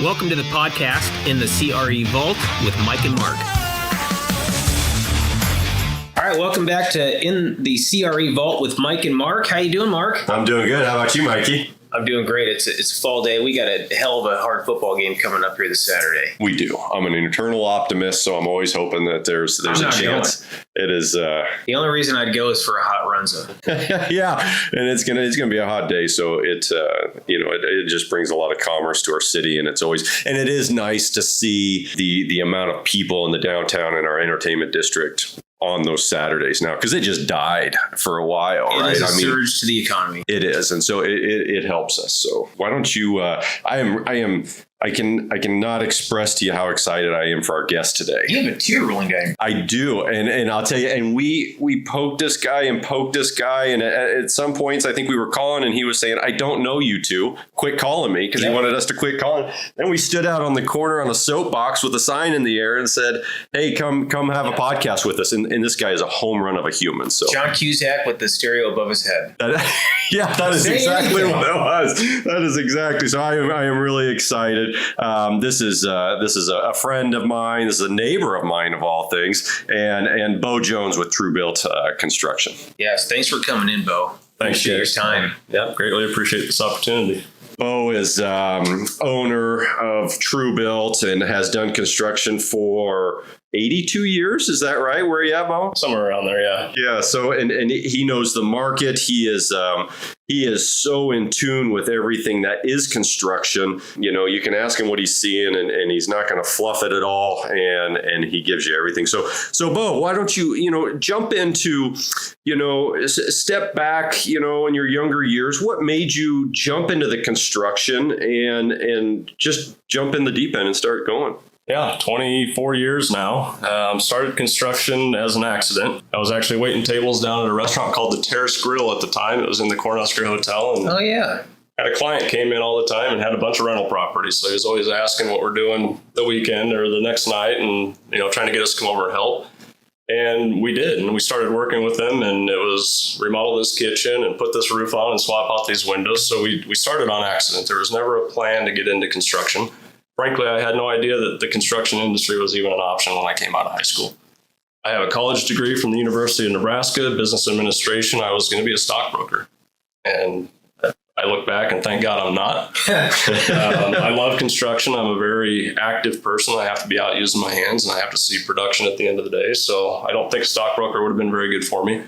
Welcome to the podcast in the CRE Vault with Mike and Mark. All right, welcome back to In the CRE Vault with Mike and Mark. How you doing, Mark? I'm doing good. How about you, Mikey? I'm doing great. It's a fall day. We got a hell of a hard football game coming up here this Saturday. We do. I'm an eternal optimist, so I'm always hoping that there's a chance. It is. The only reason I'd go is for a hot run zone. Yeah, and it's gonna be a hot day, so it just brings a lot of commerce to our city, and it is nice to see the amount of people in the downtown in our entertainment district on those Saturdays now, because it just died for a while, right? It is a surge to the economy. It is, and so it helps us. So why don't you? I cannot express to you how excited I am for our guest today. You have a tear rolling guy. I do, and I'll tell you. And we poked this guy, and at some points I think we were calling, and he was saying, "I don't know you two. Quit calling me," because he wanted us to quit calling. Then we stood out on the corner on a soapbox with a sign in the air and said, "Hey, come have a podcast with us." And this guy is a home run of a human. So John Cusack with the stereo above his head. That is exactly what that was. That is exactly. So I am really excited. This is a friend of mine. This is a neighbor of mine, of all things, and Bo Jones with Truebuilt Construction. Yes, thanks for coming in, Bo. Thanks for your time. Yep, greatly appreciate this opportunity. Bo is owner of Truebuilt and has done construction for 82 years. Is that right? Where are you at, Bo? Somewhere around there, yeah. Yeah. So, and he knows the market. He is so in tune with everything that is construction. You know, you can ask him what he's seeing, and he's not going to fluff it at all. And he gives you everything. So Bo, why don't you, jump into, step back, in your younger years. What made you jump into the construction and just jump in the deep end and start going? Yeah, 24 years now. Started construction as an accident. I was actually waiting tables down at a restaurant called the Terrace Grill at the time. It was in the Cornhusker Hotel. And oh, yeah. Had a client came in all the time and had a bunch of rental properties. So he was always asking what we're doing the weekend or the next night and, trying to get us to come over and help. And we did. And we started working with them, and it was remodel this kitchen and put this roof on and swap out these windows. So we started on accident. There was never a plan to get into construction. Frankly, I had no idea that the construction industry was even an option when I came out of high school. I have a college degree from the University of Nebraska, business administration. I was going to be a stockbroker. And I look back and thank God I'm not. I love construction. I'm a very active person. I have to be out using my hands, and I have to see production at the end of the day. So I don't think a stockbroker would have been very good for me.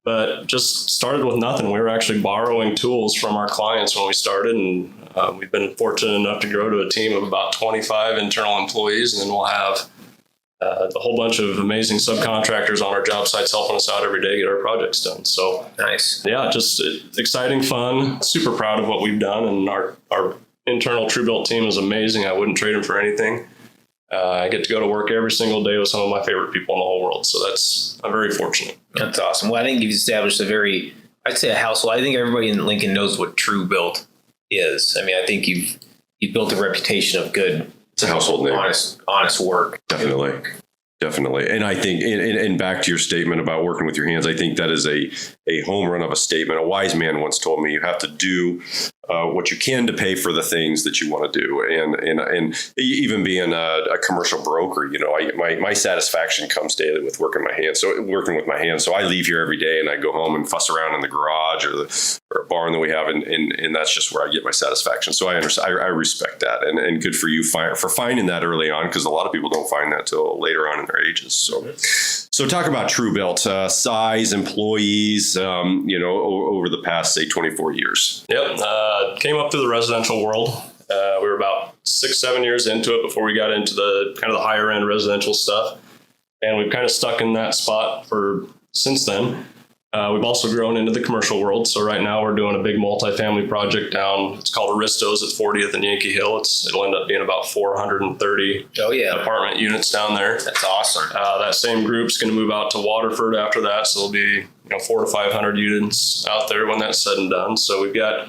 But just started with nothing. We were actually borrowing tools from our clients when we started, and we've been fortunate enough to grow to a team of about 25 internal employees, and then we'll have a whole bunch of amazing subcontractors on our job sites helping us out every day to get our projects done. So nice. Yeah, just exciting, fun, super proud of what we've done, and our internal Truebuilt team is amazing. I wouldn't trade them for anything. I get to go to work every single day with some of my favorite people in the whole world. So I'm very fortunate. That's awesome. Well, I think you've established a household. I think everybody in Lincoln knows what Truebuilt is. I mean, I think you've built a reputation of good. It's a household name. Honest work. Definitely. And I think, and back to your statement about working with your hands, I think that is a home run of a statement. A wise man once told me you have to do what you can to pay for the things that you want to do. And even being a commercial broker, my satisfaction comes daily with working with my hands. So I leave here every day and I go home and fuss around in the garage or a barn that we have. And that's just where I get my satisfaction. So I understand, I respect that. And good for you for finding that early on, because a lot of people don't find that till later on in their ages. So talk about Truebuilt, size, employees, over the past, say, 24 years. Yep. Came up through the residential world. We were about 6-7 years into it before we got into the kind of the higher end residential stuff. And we've kind of stuck in that spot since then. We've also grown into the commercial world. So right now we're doing a big multifamily project down. It's called Aristo's at 40th and Yankee Hill. It'll end up being about 430 apartment units down there. That's awesome. That same group's going to move out to Waterford after that. So there'll be 400 to 500 units out there when that's said and done. So we've got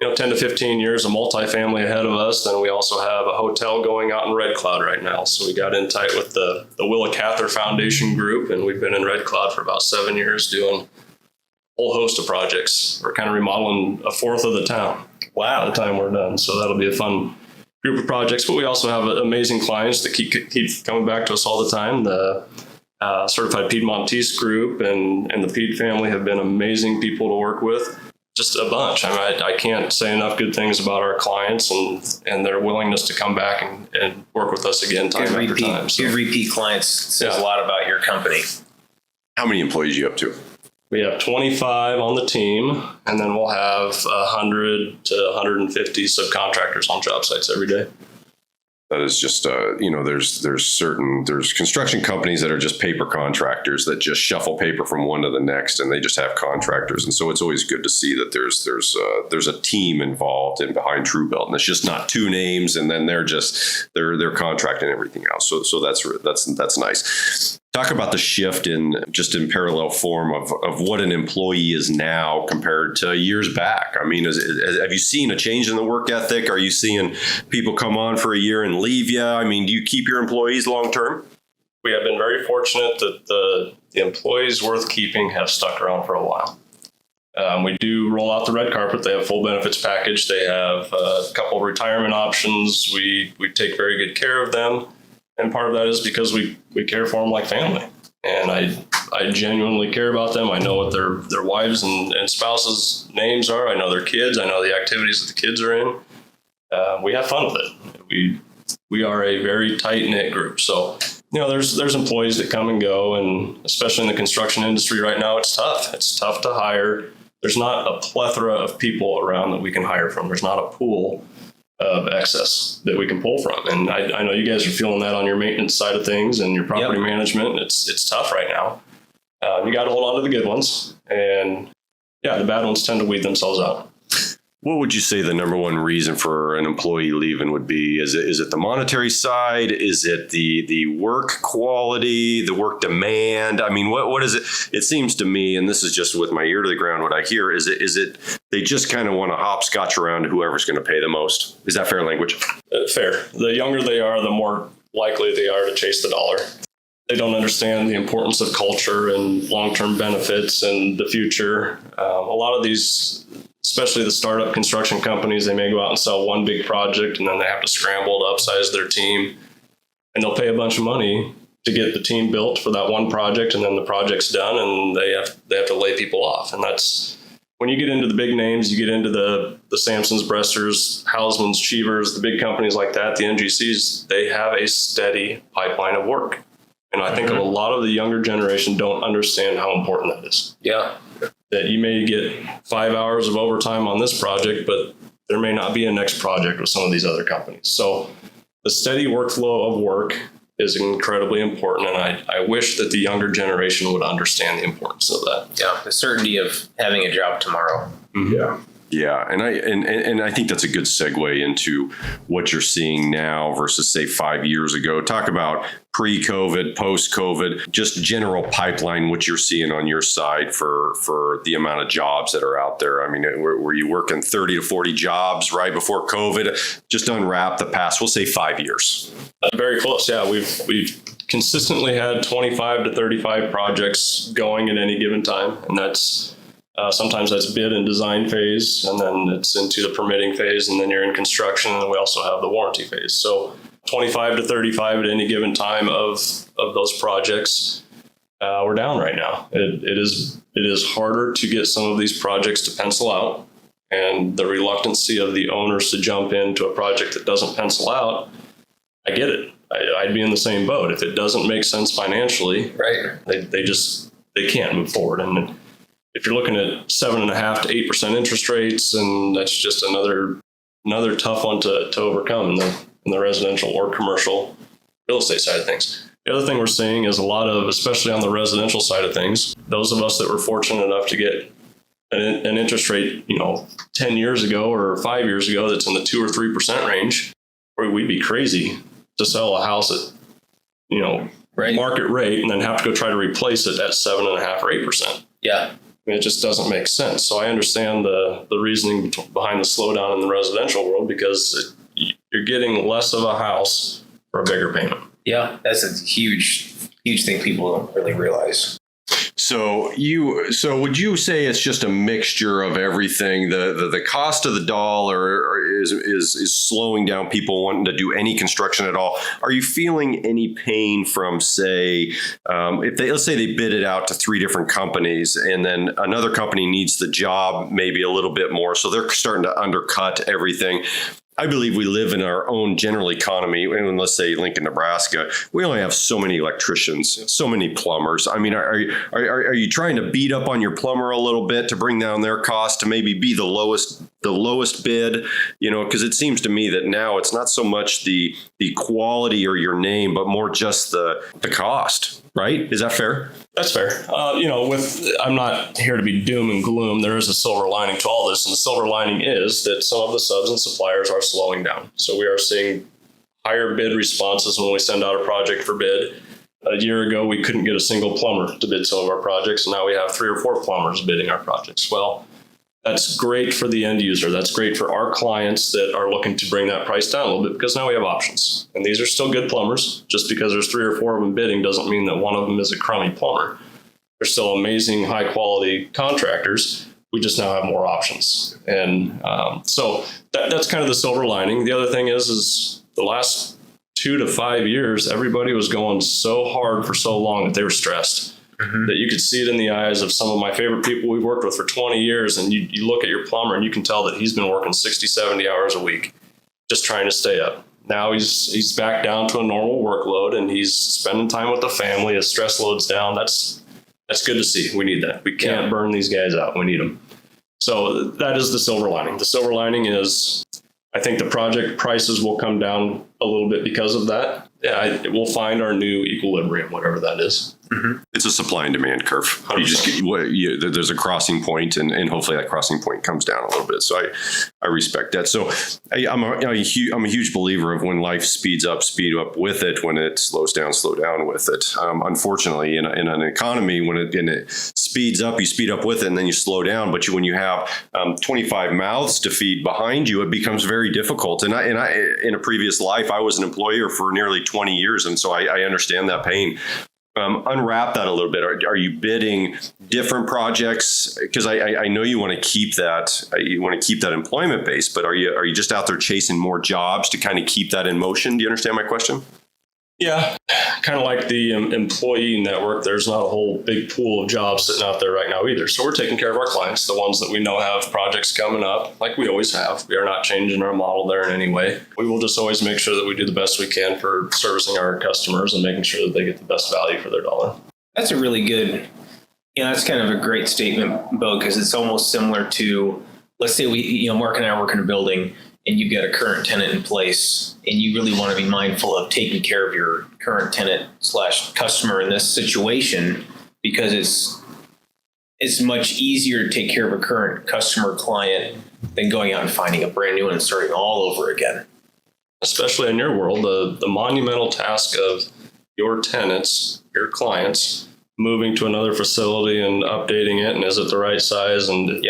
10 to 15 years of multifamily ahead of us. Then we also have a hotel going out in Red Cloud right now. So we got in tight with the Willa Cather Foundation group, and we've been in Red Cloud for about 7 years doing a whole host of projects. We're kind of remodeling a fourth of the town. Wow. By the time we're done. So that'll be a fun group of projects, but we also have amazing clients that keep coming back to us all the time. The Certified Piedmontese group and the Pied family have been amazing people to work with. Just a bunch. I mean, I can't say enough good things about our clients and their willingness to come back and work with us again time after time. So, good repeat clients says a lot about your company. How many employees are you up to? we have 25 on the team, and then we'll have 100 to 150 subcontractors on job sites every day. That is just, there's construction companies that are just paper contractors that just shuffle paper from one to the next, and they just have contractors. And so it's always good to see that there's a team involved in behind TrueBuilt, and it's just not two names, and then they're contracting everything else. So that's nice. Talk about the shift in parallel form of what an employee is now compared to years back. I mean, have you seen a change in the work ethic? Are you seeing people come on for a year and leave you? I mean, do you keep your employees long term? We have been very fortunate that the employees worth keeping have stuck around for a while. We do roll out the red carpet. They have full benefits package. They have a couple of retirement options. We take very good care of them. And part of that is because we care for them like family. And I genuinely care about them. I know what their wives and spouses' names are. I know their kids. I know the activities that the kids are in. We have fun with it. We are a very tight-knit group. So, there's employees that come and go, and especially in the construction industry right now, it's tough. It's tough to hire. There's not a plethora of people around that we can hire from. There's not a pool of excess that we can pull from. And I know you guys are feeling that on your maintenance side of things and your property management. It's tough right now. You got to hold on to the good ones. And the bad ones tend to weed themselves out. What would you say the number one reason for an employee leaving would be? Is it the monetary side? Is it the work quality, the work demand? I mean, what is it? It seems to me, and this is just with my ear to the ground, what I hear is it they just kind of want to hopscotch around to whoever's going to pay the most. Is that fair language? Fair. The younger they are, the more likely they are to chase the dollar. They don't understand the importance of culture and long-term benefits and the future. A lot of these, especially the startup construction companies, they may go out and sell one big project and then they have to scramble to upsize their team, and they'll pay a bunch of money to get the team built for that one project, and then the project's done and they have to lay people off. And that's when you get into the big names, you get into the Samsons, Bresters, Hausmans, Cheevers, the big companies like that, the NGCs, they have a steady pipeline of work. And I think a lot of the younger generation don't understand how important that is. Yeah. That you may get 5 hours of overtime on this project, but there may not be a next project with some of these other companies. So the steady workflow of work is incredibly important. And I wish that the younger generation would understand the importance of that. Yeah. The certainty of having a job tomorrow. Mm-hmm. Yeah. Yeah, and I think that's a good segue into what you're seeing now versus, say, 5 years ago. Talk about pre-COVID, post-COVID, just general pipeline, what you're seeing on your side for the amount of jobs that are out there. I mean, were you working 30 to 40 jobs right before COVID? Just unwrap the past, we'll say 5 years. Very close. Yeah, we've consistently had 25 to 35 projects going at any given time, and that's sometimes that's bid and design phase, and then it's into the permitting phase, and then you're in construction, and we also have the warranty phase. So 25 to 35 at any given time of those projects. We're down right now. It is harder to get some of these projects to pencil out, and the reluctancy of the owners to jump into a project that doesn't pencil out, I get it. I'd be in the same boat. If it doesn't make sense financially, right? They can't move forward. And if you're looking at 7.5% to 8% interest rates, and that's just another tough one to overcome in the residential or commercial real estate side of things. The other thing we're seeing is a lot of, especially on the residential side of things, those of us that were fortunate enough to get an interest rate, 10 years ago or 5 years ago, that's in the 2 or 3% range, where we'd be crazy to sell a house at, market rate and then have to go try to replace it at 7.5% or 8%. Yeah. It just doesn't make sense. So I understand the reasoning behind the slowdown in the residential world, because you're getting less of a house for a bigger payment. Yeah, that's a huge thing people don't really realize. So would you say it's just a mixture of everything? The cost of the dollar is slowing down people wanting to do any construction at all. Are you feeling any pain from, say, let's say they bid it out to 3 different companies, and then another company needs the job maybe a little bit more, so they're starting to undercut everything? I believe we live in our own general economy. And let's say Lincoln, Nebraska, we only have so many electricians, so many plumbers. I mean, are you trying to beat up on your plumber a little bit to bring down their cost to maybe be the lowest bid? Because it seems to me that now it's not so much the quality or your name, but more just the cost. Right? Is that fair? That's fair. I'm not here to be doom and gloom. There is a silver lining to all this, and the silver lining is that some of the subs and suppliers are slowing down. So we are seeing higher bid responses when we send out a project for bid. A year ago, we couldn't get a single plumber to bid some of our projects, and now we have 3 or 4 plumbers bidding our projects. Well, that's great for the end user. That's great for our clients that are looking to bring that price down a little bit, because now we have options. And these are still good plumbers. Just because there's 3 or 4 of them bidding doesn't mean that one of them is a crummy plumber. They're still amazing, high quality contractors. We just now have more options. And so that's kind of the silver lining. The other thing is the last 2 to 5 years, everybody was going so hard for so long that they were stressed. Mm-hmm. That you could see it in the eyes of some of my favorite people we've worked with for 20 years. And you look at your plumber and you can tell that he's been working 60, 70 hours a week, just trying to stay up. Now he's back down to a normal workload, and he's spending time with the family. His stress load's down. That's good to see. We need that. We can't burn these guys out. We need them. So that is the silver lining. The silver lining is I think the project prices will come down a little bit because of that. Yeah, we'll find our new equilibrium, whatever that is. Mm-hmm. It's a supply and demand curve. There's a crossing point, and hopefully that crossing point comes down a little bit. So I respect that. So I'm a huge believer of when life speed up with it. When it slow down with it. Unfortunately, in an economy, when it speeds up, you speed up with it, and then you slow down. But when you have 25 mouths to feed behind you, it becomes very difficult. And I in a previous life, I was an employer for nearly 20 years, and so I understand that pain. Unwrap that a little bit. Are you bidding different projects? Because I know you want to keep that. You want to keep that employment base, but are you just out there chasing more jobs to kind of keep that in motion? Do you understand my question? Yeah, kind of like the employee network. There's not a whole big pool of jobs sitting out there right now either. So we're taking care of our clients, the ones that we know have projects coming up, like we always have. We are not changing our model there in any way. We will just always make sure that we do the best we can for servicing our customers and making sure that they get the best value for their dollar. That's a really good, that's kind of a great statement, Bo, because it's almost similar to, let's say Mark and I work in a building, and you've got a current tenant in place, and you really want to be mindful of taking care of your current tenant / customer in this situation, because it's much easier to take care of a current customer client than going out and finding a brand new one and starting all over again. Especially in your world, the monumental task of your tenants, your clients, moving to another facility and updating it, and is it the right size? And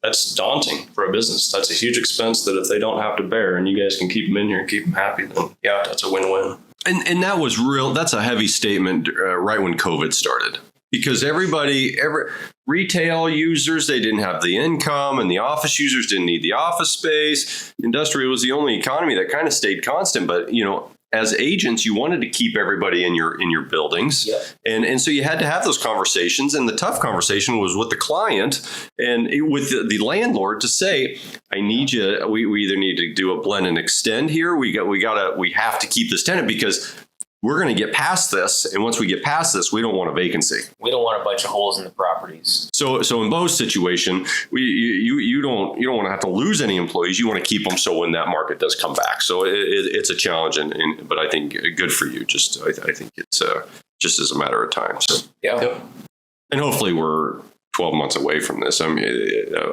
that's daunting for a business. That's a huge expense that if they don't have to bear, and you guys can keep them in here and keep them happy, then that's a win-win. And that was that's a heavy statement right when COVID started, because retail users, they didn't have the income, and the office users didn't need the office space. Industrial was the only economy that kind of stayed constant. But, as agents, you wanted to keep everybody in your buildings. Yeah. And so you had to have those conversations. And the tough conversation was with the client and with the landlord to say, I need you. We either need to do a blend and extend here. We have to keep this tenant because we're going to get past this. And once we get past this, we don't want a vacancy. We don't want a bunch of holes in the properties. So in Bo's situation, you don't want to have to lose any employees. You want to keep them so when that market does come back. So it's a challenge, but I think good for you. I think it's just as a matter of time. So and hopefully we're 12 months away from this. I mean,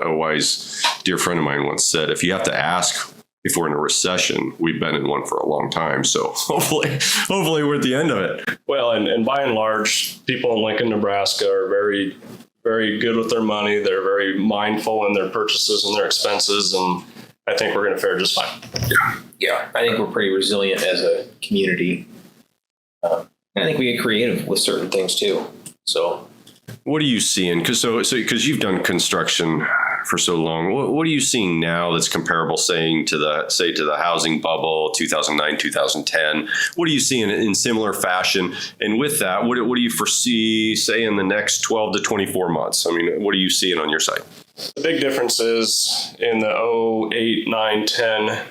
a wise dear friend of mine once said, if you have to ask if we're in a recession, we've been in one for a long time. So hopefully we're at the end of it. Well, and by and large, people in Lincoln, Nebraska are very, very good with their money. They're very mindful in their purchases and their expenses. And I think we're going to fare just fine. Yeah. I think we're pretty resilient as a community. I think we get creative with certain things too. So What are you seeing? Because you've done construction for so long. What are you seeing now that's comparable, to the housing bubble, 2009, 2010? What are you seeing in similar fashion? And with that, what do you foresee, say, in the next 12 to 24 months? I mean, what are you seeing on your side? The big difference is in the 08, 9, 10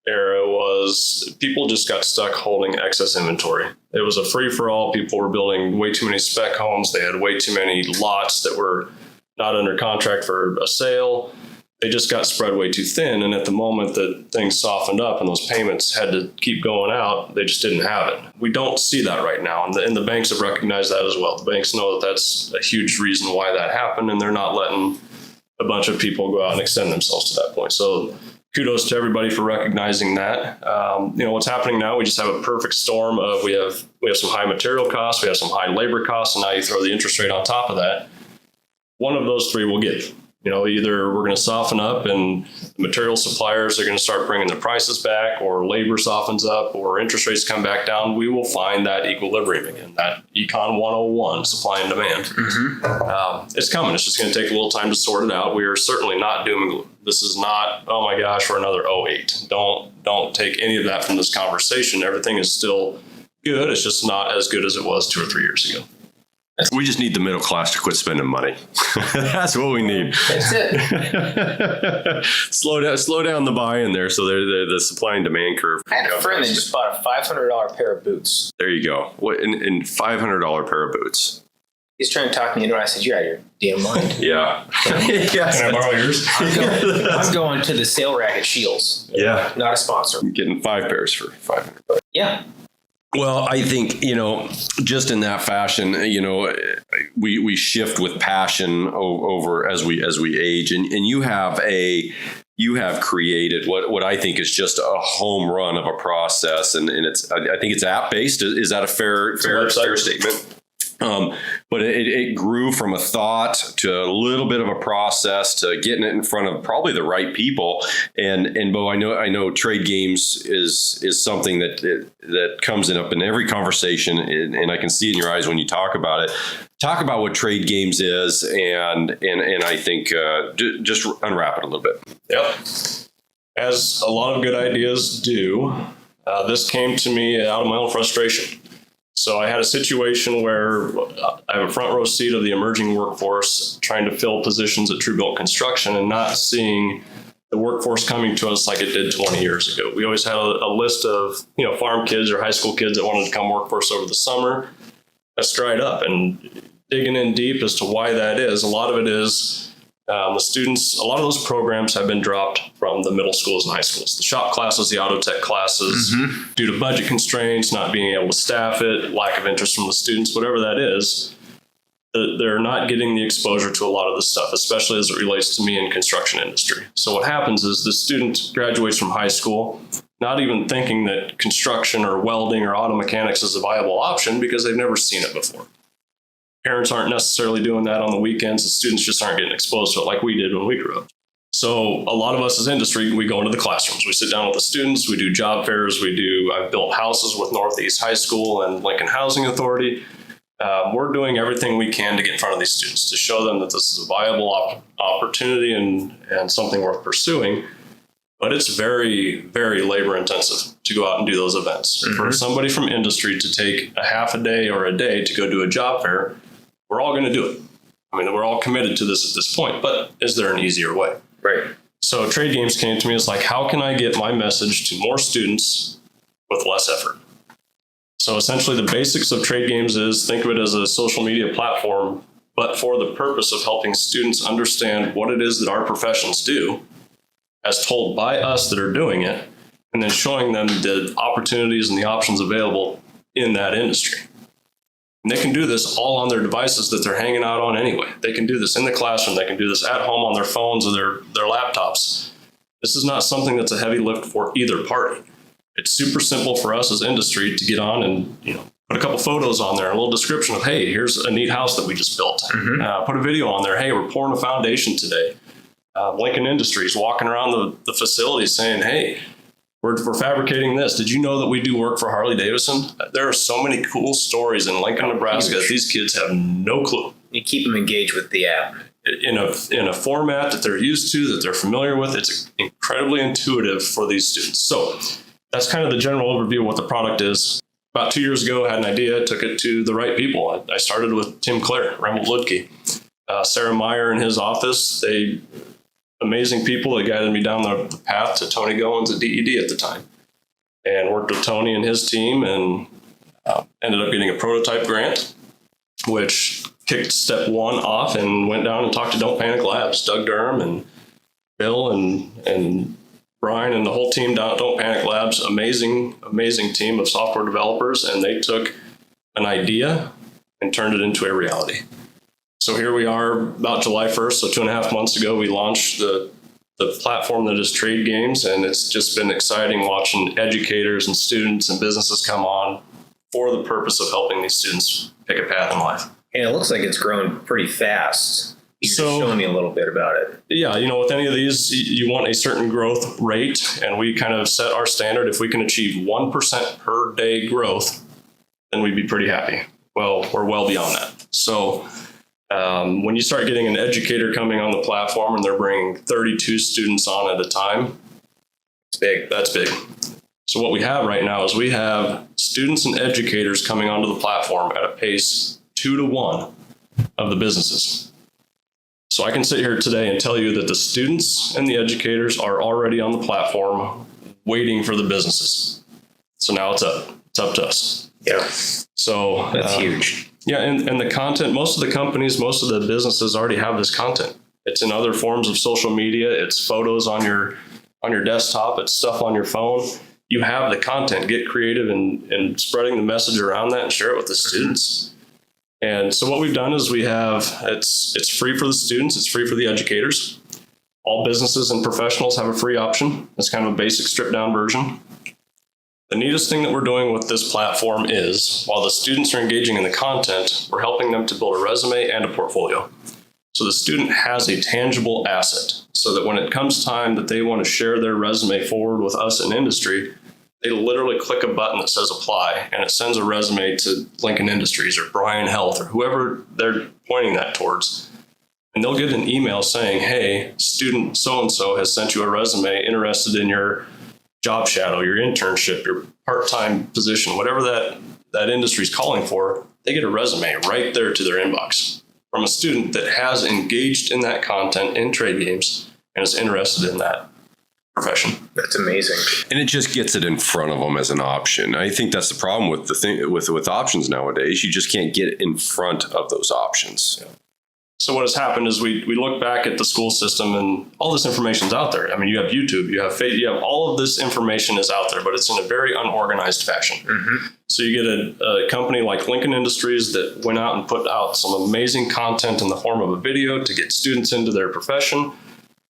era was people just got stuck holding excess inventory. It was a free-for-all. People were building way too many spec homes. They had way too many lots that were not under contract for a sale. They just got spread way too thin. And at the moment that things softened up and those payments had to keep going out, they just didn't have it. We don't see that right now. And the banks have recognized that as well. The banks know that that's a huge reason why that happened, and they're not letting a bunch of people go out and extend themselves to that point. So kudos to everybody for recognizing that. What's happening now, we just have a perfect storm of we have some high material costs, we have some high labor costs, and now you throw the interest rate on top of that. One of those three will give. Either we're going to soften up and the material suppliers are going to start bringing their prices back, or labor softens up, or interest rates come back down. We will find that equilibrium again, that Econ 101, supply and demand. It's coming. It's just going to take a little time to sort it out. We are certainly not doom and gloom. This is not, oh my gosh, we're another 08. Don't take any of that from this conversation. Everything is still good. It's just not as good as it was 2 or 3 years ago. We just need the middle class to quit spending money. That's what we need. That's it. slow down the buy-in there, so the supply and demand curve. I had a friend that just bought a $500 pair of boots. There you go. What in $500 pair of boots? He's trying to talk me into it. I said, "You're out of your damn mind." Yeah. Yes. Can I borrow yours? I'm going to the sale rack at Shields. Yeah. Not a sponsor. I'm getting 5 pairs for $500. Yeah. Well, I think, just in that fashion, we shift with passion over as we age, and you have created what I think is just a home run of a process, and I think it's app based. Is that a fair statement? But it grew from a thought to a little bit of a process to getting it in front of probably the right people. And Bo, I know trade games is something that comes up in every conversation, and I can see it in your eyes when you talk about it. Talk about what trade games is, and I think just unwrap it a little bit. Yep. As a lot of good ideas do, this came to me out of my own frustration. So I had a situation where I have a front row seat of the emerging workforce trying to fill positions at Truebuilt Construction and not seeing the workforce coming to us like it did 20 years ago. We always had a list of farm kids or high school kids that wanted to come work for us over the summer. That's dried up, and digging in deep as to why that is, a lot of it is the students, a lot of those programs have been dropped from the middle schools and high schools. The shop classes, the auto tech classes, due to budget constraints, not being able to staff it, lack of interest from the students, whatever that is, they're not getting the exposure to a lot of this stuff, especially as it relates to me in construction industry. So what happens is the student graduates from high school, not even thinking that construction or welding or auto mechanics is a viable option because they've never seen it before. Parents aren't necessarily doing that on the weekends. The students just aren't getting exposed to it like we did when we grew up. So a lot of us as industry, we go into the classrooms. We sit down with the students. We do job fairs. I've built houses with Northeast High School and Lincoln Housing Authority. We're doing everything we can to get in front of these students, to show them that this is a viable opportunity and something worth pursuing. But it's very, very labor intensive to go out and do those events. For somebody from industry to take a half a day or a day to go do a job fair, we're all going to do it. I mean, we're all committed to this at this point, but is there an easier way? Right. So trade games came to me as like, how can I get my message to more students with less effort? So essentially the basics of trade games is, think of it as a social media platform, but for the purpose of helping students understand what it is that our professions do, as told by us that are doing it, and then showing them the opportunities and the options available in that industry. And they can do this all on their devices that they're hanging out on anyway. They can do this in the classroom. They can do this at home on their phones or their laptops. This is not something that's a heavy lift for either party. It's super simple for us as industry to get on and put a couple photos on there, a little description of, hey, here's a neat house that we just built. Put a video on there. Hey, we're pouring a foundation today. Lincoln Industries walking around the facility saying, hey, we're fabricating this. Did you know that we do work for Harley Davidson? There are so many cool stories in Lincoln, Nebraska that these kids have no clue. You keep them engaged with the app. In a format that they're used to, that they're familiar with. It's incredibly intuitive for these students. So that's kind of the general overview of what the product is. About 2 years ago, I had an idea, took it to the right people. I started with Tim Clare, Remmel Ludke, Sarah Meyer in his office. Amazing people. They guided me down the path to Tony Goins at DED at the time, and worked with Tony and his team, and ended up getting a prototype grant, which kicked step one off, and went down and talked to Don't Panic Labs, Doug Durham and Bill and Brian and the whole team down at Don't Panic Labs. Amazing team of software developers, and they took an idea and turned it into a reality. So here we are about July 1st, so 2.5 months ago, we launched the platform that is Trade Games, and it's just been exciting watching educators and students and businesses come on for the purpose of helping these students pick a path in life. And it looks like it's grown pretty fast. You're So- showing me a little bit about it. Yeah, with any of these, you want a certain growth rate, and we kind of set our standard. If we can achieve 1% per day growth, then we'd be pretty happy. Well, we're well beyond that. So when you start getting an educator coming on the platform and they're bringing 32 students on at a time, It's big. that's big. So what we have right now is we have students and educators coming onto the platform at a pace 2 to 1 of the businesses. So I can sit here today and tell you that the students and the educators are already on the platform waiting for the businesses. So now it's up to us. Yeah, So that's huge. Yeah, and the content, most of the companies, most of the businesses already have this content. It's in other forms of social media. It's photos on your desktop. It's stuff on your phone. You have the content. Get creative in spreading the message around that and share it with the students. And so what we've done is we have, it's free for the students. It's free for the educators. All businesses and professionals have a free option. It's kind of a basic stripped down version. The neatest thing that we're doing with this platform is, while the students are engaging in the content, we're helping them to build a resume and a portfolio. So the student has a tangible asset, so that when it comes time that they want to share their resume forward with us in industry, they literally click a button that says apply, and it sends a resume to Lincoln Industries or Bryan Health or whoever they're pointing that towards. And they'll get an email saying, hey, student so-and-so has sent you a resume interested in your job shadow, your internship, your part-time position, whatever that industry is calling for. They get a resume right there to their inbox from a student that has engaged in that content in Trade Games and is interested in that profession. That's amazing. And it just gets it in front of them as an option. I think that's the problem with the thing with options nowadays. You just can't get it in front of those options. Yeah. So what has happened is we look back at the school system, and all this information is out there. I mean, you have YouTube, you have all of this information is out there, but it's in a very unorganized fashion. Mm-hmm. So you get a company like Lincoln Industries that went out and put out some amazing content in the form of a video to get students into their profession.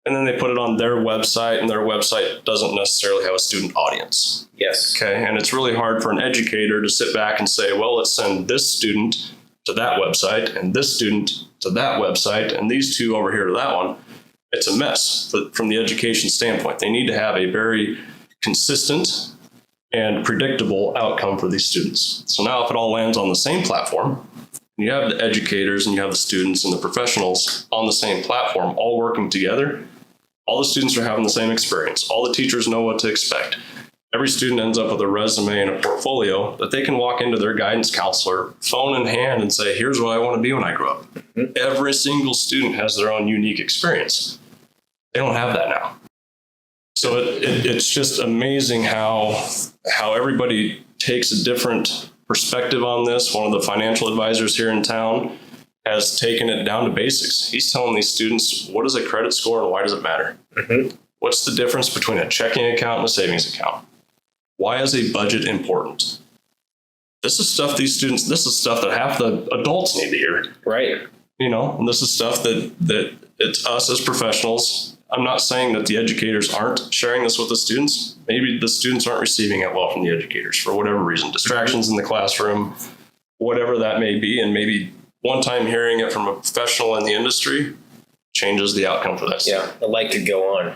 And then they put it on their website, and their website doesn't necessarily have a student audience. Yes. Okay. And it's really hard for an educator to sit back and say, well, let's send this student to that website and this student to that website and these two over here to that one. It's a mess from the education standpoint. They need to have a very consistent and predictable outcome for these students. So now if it all lands on the same platform, you have the educators and you have the students and the professionals on the same platform, all working together, all the students are having the same experience. All the teachers know what to expect. Every student ends up with a resume and a portfolio that they can walk into their guidance counselor, phone in hand, and say, here's what I want to be when I grow up. Mm-hmm. Every single student has their own unique experience. They don't have that now. So it's just amazing how everybody takes a different perspective on this. One of the financial advisors here in town has taken it down to basics. He's telling these students, what is a credit score and why does it matter? Mm-hmm. What's the difference between a checking account and a savings account? Why is a budget important? This is stuff that half the adults need to hear. Right. And this is stuff that it's us as professionals. I'm not saying that the educators aren't sharing this with the students. Maybe the students aren't receiving it well from the educators for whatever reason, distractions in the classroom, whatever that may be. And maybe one time hearing it from a professional in the industry changes the outcome for that. Yeah, the light could go on.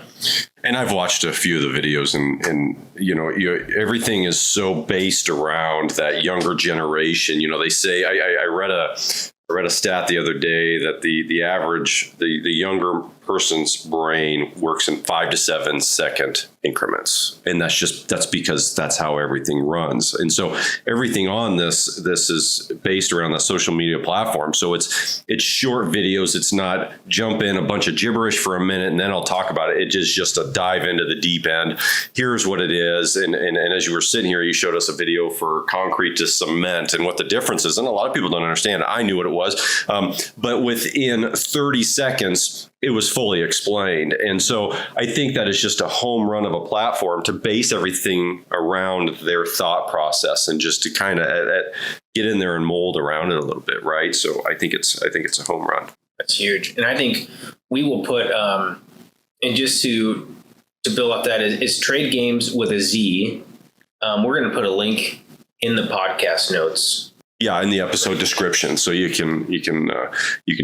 And I've watched a few of the videos, and everything is so based around that younger generation. They say I read I read a stat the other day that the average, the younger person's brain works in 5 to 7 second increments. And that's because that's how everything runs. And so everything on this is based around the social media platform. So it's short videos. It's not jump in a bunch of gibberish for a minute and then I'll talk about it. It's just a dive into the deep end. Here's what it is. And as you were sitting here, you showed us a video for concrete to cement and what the difference is. And a lot of people don't understand. I knew what it was. But within 30 seconds, it was fully explained. And so I think that is just a home run of a platform to base everything around their thought process and just to kind of get in there and mold around it a little bit. Right. So I think it's a home run. That's huge. And I think we will put, and just to build up that is Trade Games with a Z. We're going to put a link in the podcast notes. Yeah, in the episode description, so you can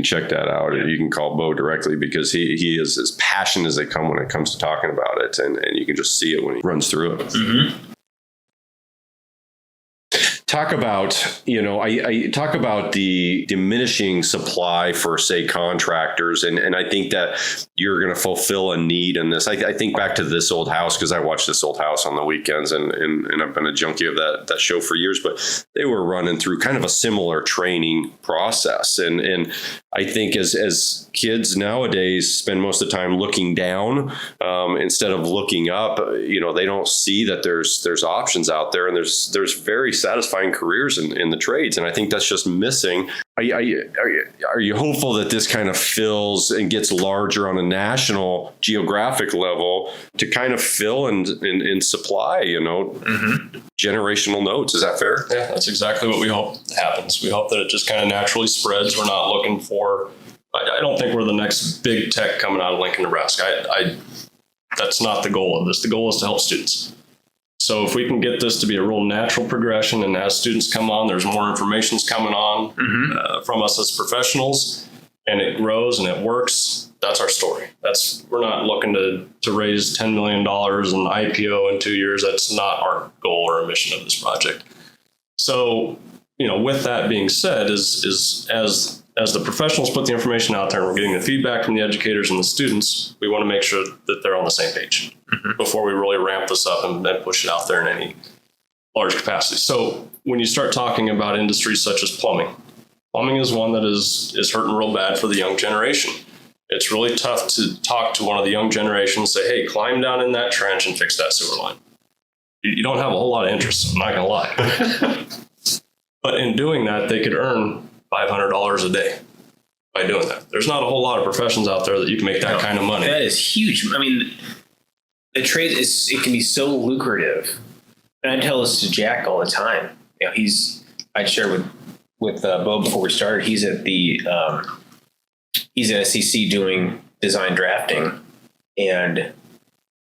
check that out. You can call Bo directly because he is as passionate as they come when it comes to talking about it, and you can just see it when he runs through it. Mm-hmm. Talk about, I talk about the diminishing supply for, say, contractors. And I think that you're going to fulfill a need in this. I think back to This Old House, because I watch This Old House on the weekends and I've been a junkie of that show for years, but they were running through kind of a similar training process. And I think as kids nowadays spend most of the time looking down instead of looking up, they don't see that there's options out there, and there's very satisfying careers in the trades. And I think that's just missing. Are you hopeful that this kind of fills and gets larger on a national geographic level to kind of fill and supply, generational nodes? Is that fair? Yeah, that's exactly what we hope happens. We hope that it just kind of naturally spreads. We're not looking for, I don't think we're the next big tech coming out of Lincoln, Nebraska. That's not the goal of this. The goal is to help students. So if we can get this to be a real natural progression, and as students come on, there's more information's coming on from us as professionals, and it grows and it works, that's our story. We're not looking to raise $10 million in IPO in 2 years. That's not our goal or mission of this project. So, with that being said, is as the professionals put the information out there and we're getting the feedback from the educators and the students, we want to make sure that they're on the same page before we really ramp this up and then push it out there in any large capacity. So when you start talking about industries such as plumbing is one that is hurting real bad for the young generation. It's really tough to talk to one of the young generation and say, hey, climb down in that trench and fix that sewer line. You don't have a whole lot of interest, I'm not going to lie. But in doing that, they could earn $500 a day by doing that. There's not a whole lot of professions out there that you can make that kind of money. That is huge. I mean, the trade it can be so lucrative. And I tell this to Jack all the time. I'd share with Bo before we started. He's at SEC doing design drafting and,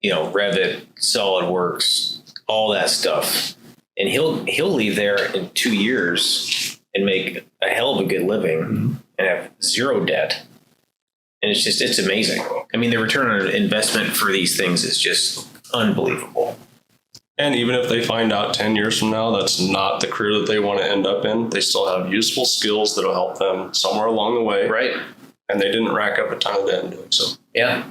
Revit, SolidWorks, all that stuff. And he'll leave there in 2 years and make a hell of a good living and have zero debt. And it's amazing. I mean, the return on investment for these things is just unbelievable. And even if they find out 10 years from now, that's not the career that they want to end up in, they still have useful skills that'll help them somewhere along the way. Right. And they didn't rack up a ton of debt in doing so. Yeah.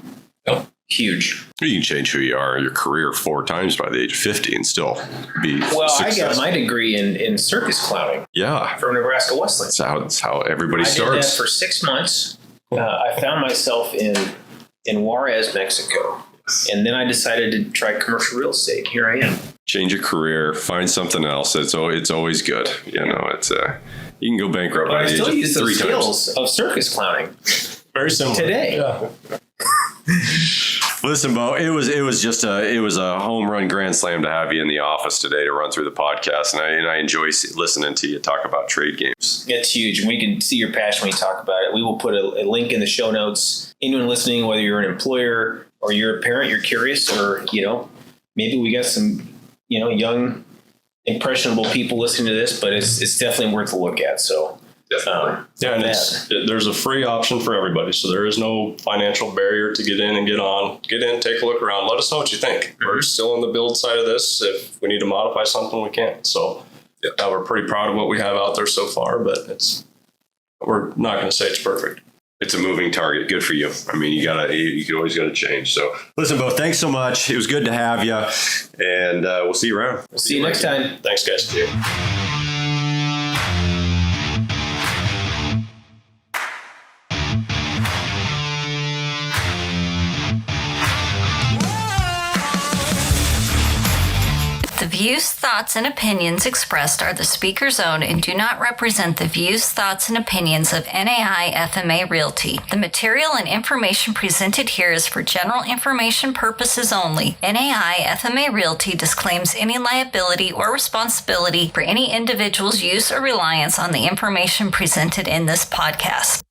Yep. Huge. You can change who you are, your career 4 times by the age of 50 and still be successful. I got my degree in circus clowning. Yeah. From Nebraska Wesleyan. That's how everybody starts. I did that for 6 months. I found myself in Juarez, Mexico. And then I decided to try commercial real estate. Here I am. Change your career, find something else. It's always good. It's you can go bankrupt. But I still use those skills of circus clowning. Very similar today. Yeah. Listen, Bo, it was a home run grand slam to have you in the office today to run through the podcast, and I enjoy listening to you talk about trade games. It's huge, and we can see your passion when you talk about it. We will put a link in the show notes. Anyone listening, whether you're an employer or you're a parent, you're curious, or maybe we got some young impressionable people listening to this, but it's definitely worth a look at. So. And there's a free option for everybody. So there is no financial barrier to get in and get on. Get in, take a look around. Let us know what you think. We're still on the build side of this. If we need to modify something, we can. So we're pretty proud of what we have out there so far, but we're not going to say it's perfect. It's a moving target. Good for you. I mean, you always got to change. So listen, Bo, thanks so much. It was good to have you, and we'll see you around. We'll see you next time. Thanks, guys. See you. The views, thoughts, and opinions expressed are the speaker's own and do not represent the views, thoughts, and opinions of NAI FMA Realty. The material and information presented here is for general information purposes only. NAI FMA Realty disclaims any liability or responsibility for any individual's use or reliance on the information presented in this podcast.